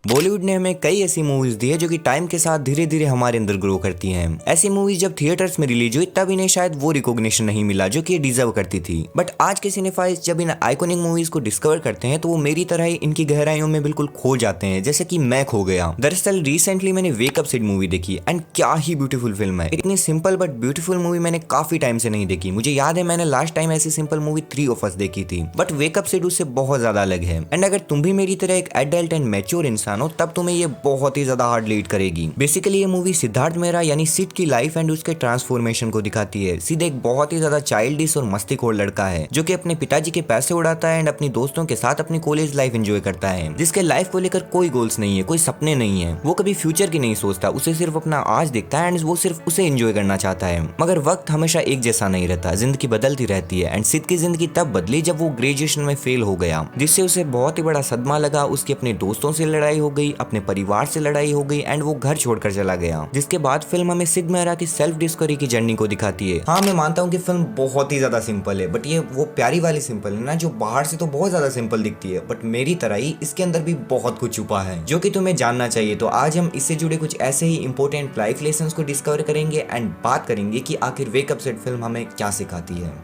बॉलीवुड ने हमें कई ऐसी मूवीज दी है जो कि टाइम के साथ धीरे धीरे हमारे अंदर ग्रो करती हैं। ऐसी मूवीज जब थिएटर्स में रिलीज हुई तब इन्हें शायद वो रिकॉग्निशन नहीं मिला जो कि ये डिजर्व करती थी। बट आज के सिनेफाइल्स जब इन आइकॉनिक मूवीज को डिस्कवर करते हैं तो वो मेरी तरह ही इनकी गहराइयों में बिल्कुल खो जाते हैं, जैसे कि मैं खो गया। दरअसल रिसेंटली मैंने वेक अप सिड मूवी देखी एंड क्या ही ब्यूटीफुल फिल्म है। इतनी सिंपल बट ब्यूटीफुल मूवी मैंने काफी टाइम से नहीं देखी। मुझे याद है मैंने लास्ट टाइम ऐसी सिंपल मूवी 3 ऑफ अस देखी थी, बट वेक अप सिड उससे बहुत ज्यादा अलग है। एंड अगर तुम भी मेरी तरह एक एडल्ट एंड मैच्योर इंसान हो तब तुम्हें ये बहुत ही ज्यादा हार्ड लीड करेगी। बेसिकली ये मूवी सिद्धार्थ मेहरा यानी सिड की लाइफ एंड उसके ट्रांसफॉर्मेशन को दिखाती है। सिड एक बहुत ही ज्यादा चाइल्डिश और मस्तीखोर लड़का है जो कि अपने पिताजी के पैसे उड़ाता है एंड अपनी दोस्तों के साथ अपनी कॉलेज लाइफ एंजॉय करता है, जिसके लाइफ को लेकर कोई गोल्स नहीं है, कोई सपने नहीं है। वो कभी फ्यूचर की नहीं सोचता, उसे सिर्फ अपना आज दिखता है एंड वो सिर्फ उसे एंजॉय करना चाहता है। मगर वक्त हमेशा एक जैसा नहीं रहता, जिंदगी बदलती रहती है। एंड सिड की जिंदगी तब बदली जब वो ग्रेजुएशन में फेल हो गया, जिससे उसे बहुत ही बड़ा सदमा लगा। उसकी अपने दोस्तों से लड़ाई हो गई, अपने परिवार से लड़ाई हो गई एंड वो घर छोड़कर चला गया। जिसके बाद फिल्म हमें सिड मेहरा की सेल्फ डिस्कवरी की जर्नी को दिखाती है। हाँ, मैं मानता हूँ कि फिल्म बहुत ही ज्यादा सिंपल है, बट ये वो प्यारी वाली सिंपल है ना जो बाहर से तो बहुत ज्यादा सिंपल दिखती है, बट मेरी तरह ही इसके अंदर भी बहुत कुछ छुपा है जो कि तुम्हें जानना चाहिए। तो आज हम इससे जुड़े कुछ ऐसे ही इंपॉर्टेंट लाइफ लेसन्स को डिस्कवर करेंगे एंड बात करेंगे कि आखिर वेक अप सिड फिल्म हमें क्या सिखाती है।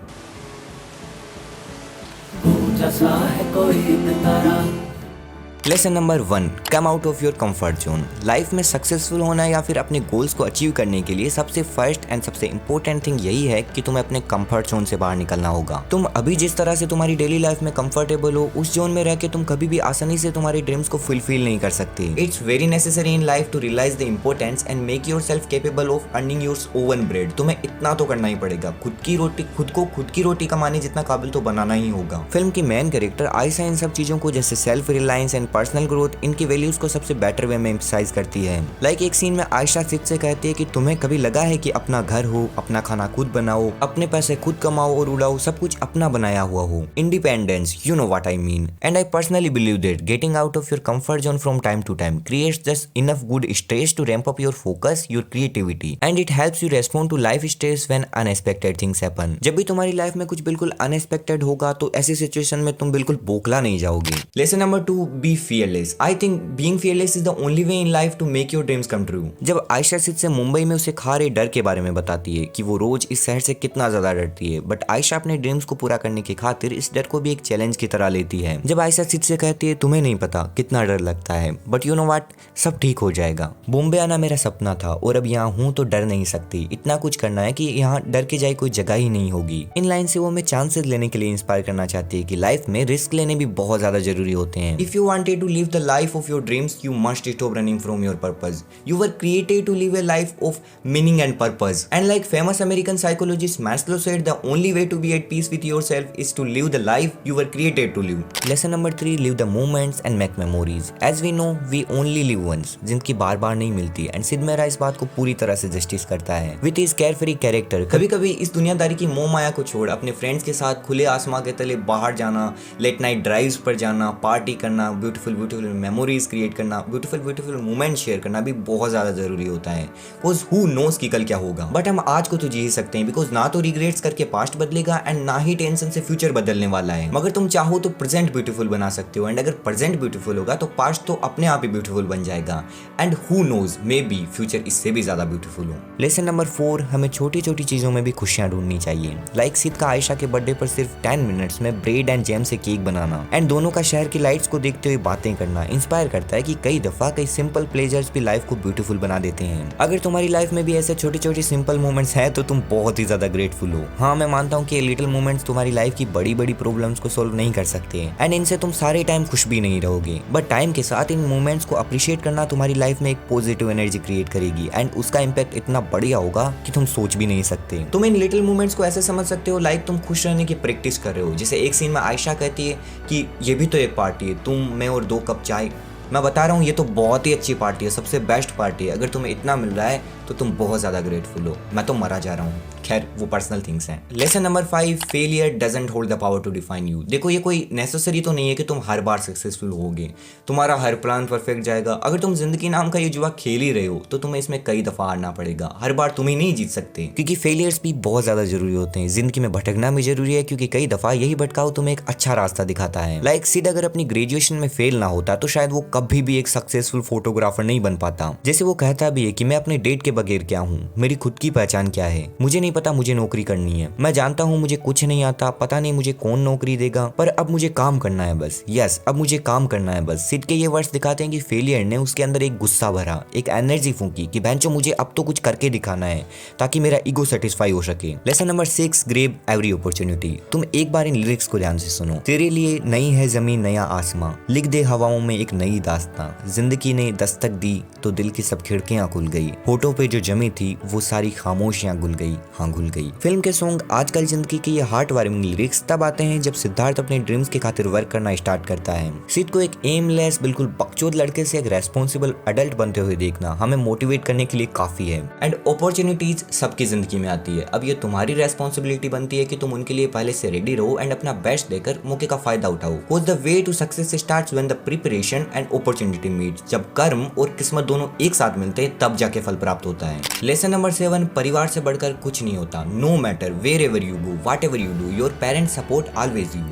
Lesson number 1, come out of your comfort zone. Life में सक्सेसफुल होना या फिर अपने गोल्स को अचीव करने के लिए सबसे फर्स्ट एंड सबसे इंपॉर्टेंट थिंग यही है कि तुम्हें अपने कंफर्ट जोन से बाहर निकलना होगा। तुम अभी जिस तरह से तुम्हारी डेली लाइफ में कंफर्टेबल हो, उस जोन में रह के तुम कभी भी आसानी से तुम्हारी ड्रीम्स को फुलफिल नहीं कर सकते। It's very necessary in life to realise the importance and make yourself capable of earning your own bread. तुम्हें इतना तो करना ही पड़ेगा, खुद की रोटी कमाने जितना काबिल तो बनाना ही होगा। फिल्म की मेन कैरेक्टर आयशा इन सब चीजों को जैसे self reliance and personal growth, इनकी वैल्यूज को सबसे बेटर वे में एम्फसाइज करती है। लाइक एक सीन में आयशा सिड से कहती है कि तुम्हें कभी लगा है कि अपना घर हो, अपना खाना खुद बनाओ, अपने पैसे खुद कमाओ और उड़ाओ, सब कुछ अपना बनाया हुआ हो। Independence, you know what I mean. And I personally believe that getting out of your comfort zone from time to time creates just enough good stress to ramp up your focus, your creativity and it helps you respond to life stress when unexpected things happen. जब भी तुम्हारी life में कुछ बिल्कुल unexpected होगा तो ऐसी situation में तुम बिल्कुल बोखला नहीं जाओगे। Lesson number 2, be fearless. I think being fearless is the only way in life to make your dreams come true। जब आयशा सिड से मुंबई में उसे खा रहे डर के बारे में बताती है कि वो रोज इस शहर से कितना ज्यादा डरती है, बट आयशा अपने ड्रीम्स को पूरा करने की खातिर इस डर को भी एक चैलेंज की तरह लेती है। जब आयशा सिड से कहती है तुम्हें नहीं पता कितना डर लगता है, बट यू नो व्हाट, सब ठीक हो जाएगा। बॉम्बे आना मेरा सपना था और अब यहाँ हूँ तो डर नहीं सकती। इतना कुछ करना है कि यहाँ डर के जाए कोई जगह ही नहीं होगी। इन लाइन से वो हमें चांसेस लेने के लिए इंस्पायर करना चाहती है कि लाइफ में रिस्क लेने भी बहुत ज्यादा जरूरी होते हैं। If you wanted to live the life of your dreams, you must stop running from your purpose. You were created to live a life of meaning and purpose. And like famous American psychologist Maslow said, the only way to be at peace with yourself is to live the life you were created to live. Lesson number 3, live the moments and make memories. As we know, we only live once. जिंदगी बार बार नहीं मिलती and Sid Mehra इस बात को पूरी तरह से justice करता है विद हिज केयरफ्री कैरेक्टर। कभी कभी इस दुनियादारी की मोह माया को छोड़ अपने फ्रेंड्स के साथ खुले आसमां के तले बाहर जाना, लेट नाइट ड्राइव्स पर जाना, पार्टी करना, ब्यूटीफुल मेमोरीज क्रिएट करना, ब्यूटीफुल मोमेंट शेयर करना भी बहुत ज्यादा जरूरी होता है। बिकॉज हु नोस कि कल क्या होगा, बट हम आज को तो जी ही सकते हैं। बिकॉज ना तो रिग्रेट्स करके पास्ट बदलेगा एंड ना ही टेंशन से फ्यूचर बदलने वाला है। मगर तुम चाहो तो प्रेजेंट ब्यूटीफुल बना सकते हो एंड अगर प्रेजेंट ब्यूटीफुल होगा तो पास्ट तो अपने आप ही ब्यूटीफुल बन जाएगा and who knows, maybe future इससे भी ज्यादा ब्यूटीफुल हो। लेसन नंबर 4, हमें छोटी छोटी चीजों में भी खुशियां ढूंढनी चाहिए। लाइक सिड का आयशा के बर्थडे पर सिर्फ 10 मिनट्स में ब्रेड एंड जैम से केक बनाना एंड दोनों का शहर की लाइट्स को देखते हुए बातें करना इंस्पायर करता है कि कई दफा कई सिंपल प्लेजर्स भी लाइफ को ब्यूटीफुल बना देते हैं। अगर तुम्हारी लाइफ में भी ऐसे छोटे छोटे सिंपल मोमेंट्स हैं तो तुम बहुत ही ज्यादा ग्रेटफुल हो। हाँ, मैं मानता हूँ कि ये लिटिल मोमेंट्स तुम्हारी लाइफ की बड़ी बड़ी प्रॉब्लम्स को सॉल्व नहीं कर सकते एंड इनसे तुम सारे टाइम खुश भी नहीं रहोगे, बट टाइम के साथ इन मोमेंट्स को अप्रिशिएट करना तुम्हारी लाइफ में एक पॉजिटिव एनर्जी क्रिएट करेगी एंड उसका इम्पैक्ट इतना बढ़िया होगा कि तुम सोच भी नहीं सकते। तुम इन लिटिल मोमेंट्स को ऐसे समझ सकते हो लाइक तुम खुश रहने की प्रैक्टिस कर रहे हो। जैसे एक सीन में आयशा कहती है कि ये भी तो एक पार्टी है, तुम, मैं और 2 कप चाय। मैं बता रहा हूँ ये तो बहुत ही अच्छी पार्टी है, सबसे बेस्ट पार्टी है। अगर तुम्हें इतना मिल रहा है तो तुम बहुत ज़्यादा ग्रेटफुल हो। मैं तो मरा जा रहा हूँ। खैर वो पर्सनल थिंग्स हैं। Lesson number 5, failure doesn't hold the power to define you. देखो ये कोई नेसेसरी तो नहीं है कि तुम हर बार सक्सेसफुल होगे, तुम्हारा हर प्लान परफेक्ट जाएगा। अगर तुम जिंदगी नाम का ये जुआ खेल ही रहे हो तो तुम्हें इसमें कई दफा हारना पड़ेगा, हर बार तुम ही नहीं जीत सकते। क्योंकि फेलियर्स भी बहुत ज्यादा जरूरी होते हैं, जिंदगी में भटकना भी जरूरी है, क्योंकि कई दफा यही भटकाव तुम्हें एक अच्छा रास्ता दिखाता है। लाइक सिड अगर अपनी ग्रेजुएशन में फेल ना होता तो शायद वो कभी भी एक सक्सेसफुल फोटोग्राफर नहीं बन पाता। जैसे वो कहता भी है कि मैं अपने डेट के बगैर क्या हूँ, मेरी खुद की पहचान क्या है, मुझे नहीं पता मुझे नौकरी करनी है, मैं जानता हूँ मुझे कुछ नहीं आता, पता नहीं मुझे कौन नौकरी देगा, पर अब मुझे काम करना है बस। यस, अब मुझे काम करना है बस। सिड के ये वर्ड्स दिखाते हैं कि फेलियर ने उसके अंदर एक गुस्सा भरा, एक एनर्जी फूंकी कि बेंचो मुझे अब तो कुछ करके दिखाना है ताकि मेरा ईगो सेटिस्फाई हो सके। Lesson number 6, grab every opportunity. तुम एक बार इन लिरिक्स को ध्यान से सुनो। तेरे लिए नई है जमीन नया आसमां, लिख दे हवाओं में एक नई दास्तां, जिंदगी ने दस्तक दी तो दिल की सब खिड़कियां खुल गई, होठों पे जो जमी थी वो सारी खामोशियां घुल गई, हाँ घुल गई। फिल्म के सॉन्ग आजकल जिंदगी के ये हार्ट वार्मिंग लिरिक्स तब आते हैं जब सिद्धार्थ अपने ड्रीम्स के खातिर वर्क करना स्टार्ट करता है। सिद को एक एमलेस बिल्कुल बकचोद लड़के से एक रेस्पॉन्सिबल अडल्ट बनते हुए देखना हमें मोटिवेट करने के लिए काफी है। एंड अपॉर्चुनिटीज सबकी जिंदगी में आती है, अब ये तुम्हारी रेस्पॉन्सिबिलिटी बनती है कि तुम उनके लिए पहले से रेडी रहो एंड अपना बेस्ट देकर मौके का फायदा उठाओ। Cause the way to success starts when the preparation and opportunity meet। जब कर्म और किस्मत दोनों एक साथ मिलते हैं तब जाके फल प्राप्त होता है। लेसन नंबर 7, परिवार से बढ़कर कुछ नहीं होता। No matter wherever you go, whatever you do, your parents support always you.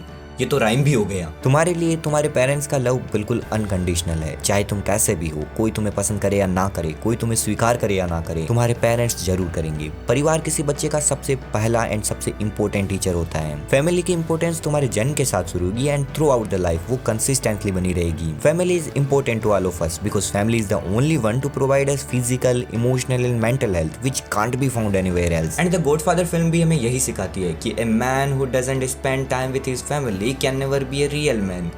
ये तो राइम भी हो गया। तुम्हारे लिए तुम्हारे पेरेंट्स का लव बिल्कुल अनकंडीशनल है, चाहे तुम कैसे भी हो, कोई तुम्हें पसंद करे या ना करे, कोई तुम्हें स्वीकार करे या ना करे, तुम्हारे पेरेंट्स जरूर करेंगे। परिवार किसी बच्चे का सबसे पहला एंड सबसे इंपॉर्टेंट टीचर होता है। फैमिली की इंपॉर्टेंस तुम्हारे जन्म के साथ शुरू होगी and throughout the life वो कंसिस्टेंटली बनी रहेगी। Family is important to all of us because family is the only one to provide us physical, emotional and mental health which can't be found anywhere else. And the Godfather film भी हमें यही सिखाती है कि a man who doesn't spend time with his family can never be a real man.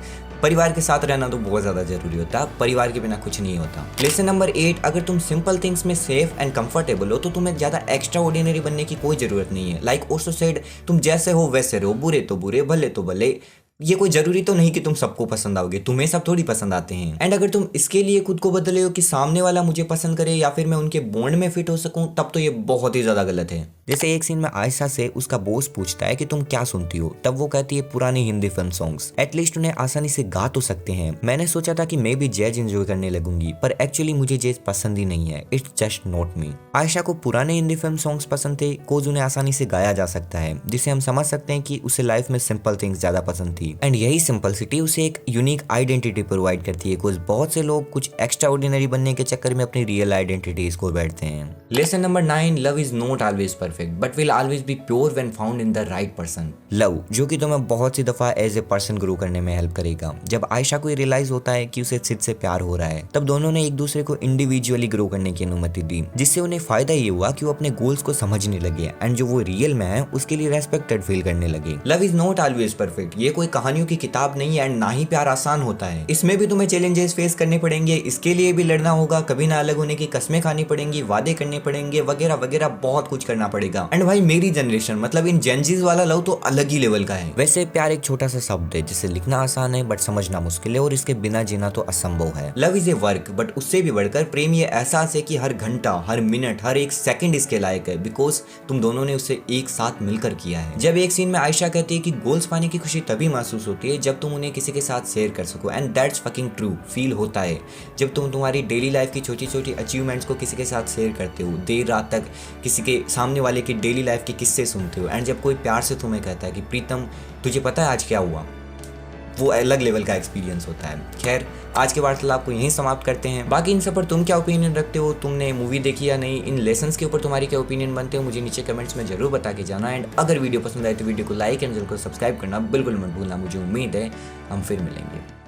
परिवार के साथ रहना तो बहुत ज्यादा जरूरी होता है, परिवार के बिना कुछ नहीं होता। लेसन नंबर 8, अगर तुम सिंपल थिंग्स में सेफ एंड कंफर्टेबल हो तो तुम्हें ज्यादा एक्स्ट्रा ऑर्डिनरी बनने की कोई जरूरत नहीं है। लाइक ओशो सेड, तुम जैसे हो वैसे रहो, बुरे तो बुरे, भले तो भले। ये कोई जरूरी तो नहीं कि तुम सबको पसंद आओगे, तुम्हें सब थोड़ी पसंद आते हैं। एंड अगर तुम इसके लिए खुद को बदले हो कि सामने वाला मुझे पसंद करे या फिर मैं उनके बॉन्ड में फिट हो सकूं, तब तो ये बहुत ही ज्यादा गलत है। जैसे एक सीन में आयशा से उसका बॉस पूछता है कि तुम क्या सुनती हो, तब वो कहती है पुरानी हिंदी फिल्म सॉन्ग्स, एटलीस्ट उन्हें आसानी से गा तो सकते हैं। मैंने सोचा था कि मैं भी जैज एंजॉय करने लगूंगी, पर एक्चुअली मुझे जैज पसंद ही नहीं है, it's just not me. Ayesha को पुराने हिंदी फिल्म सॉन्ग्स पसंद थे कोज उन्हें आसानी से गाया जा सकता है, जिसे हम समझ सकते हैं कि उसे लाइफ में सिंपल थिंग्स ज्यादा पसंद थी। एंड यही सिंपलिसिटी उसे एक यूनिक आइडेंटिटी प्रोवाइड करती है, कोज बहुत से लोग कुछ एक्स्ट्रा ऑर्डिनरी बनने के चक्कर में अपनी रियल आइडेंटिटीज को बैठते हैं। Lesson number 9, love is not always perfect but will always be pure when found in the right person. Love जो कि तुम्हें बहुत सी दफा एज ए पर्सन ग्रो करने में हेल्प करेगा। जब आयशा को रियलाइज होता है कि उसे सिद से प्यार हो रहा है, तब दोनों ने एक दूसरे को इंडिविजुअली ग्रो करने की अनुमति दी, जिससे उन्हें फायदा ये हुआ कि वो अपने गोल्स को समझने लगे एंड जो वो रियल में है उसके लिए रेस्पेक्टेड फील करने लगे। Love is not always perfect, ये कोई कहानियों की किताब नहीं है एंड ना ही प्यार आसान होता है। इसमें भी तुम्हें चैलेंजेस फेस करने पड़ेंगे, इसके लिए भी लड़ना होगा, कभी ना अलग होने की कस्में खानी पड़ेंगी, वादे करने पड़ेंगे, वगैरह वगैरह, बहुत कुछ करना पड़ेगा। एंड भाई मेरी जनरेशन मतलब इन जेनजीज वाला लव तो अलग ही लेवल का है। वैसे प्यार एक छोटा सा शब्द है जिसे लिखना आसान है बट समझना मुश्किल है और इसके बिना जीना तो असंभव है। Love is a work but उससे भी बढ़कर प्रेम ये एहसास है कि हर घंटा, हर मिनट, हर एक सेकंड इसके लायक है बिकॉज तुम दोनों ने उसे एक साथ मिलकर किया है। जब एक सीन में आयशा कहती है कि गोल्स पाने की खुशी तभी महसूस होती है जब तुम उन्हें किसी के साथ शेयर कर सको, and that's fucking true. Feel होता है जब तुम तुम्हारी डेली लाइफ की छोटी छोटी अचीवमेंट्स को किसी के साथ शेयर करते हो, देर रात तक किसी के सामने वाले की डेली लाइफ के किस्से सुनते हो, एंड जब कोई प्यार से तुम्हें कहता है कि प्रीतम तुझे पता है आज क्या हुआ, वो अलग लेवल का एक्सपीरियंस होता है। खैर आज के वार्तालाप को यहीं समाप्त करते हैं। बाकी इन सब पर तुम क्या ओपिनियन रखते हो, तुमने मूवी देखी या नहीं, इन लेसन्स के ऊपर तुम्हारी क्या ओपिनियन बनते हो, मुझे नीचे कमेंट्स में जरूर बता के जाना। एंड अगर वीडियो पसंद आए तो वीडियो को लाइक एंड चैनल को सब्सक्राइब करना बिल्कुल मत भूलना। मुझे उम्मीद है हम फिर मिलेंगे।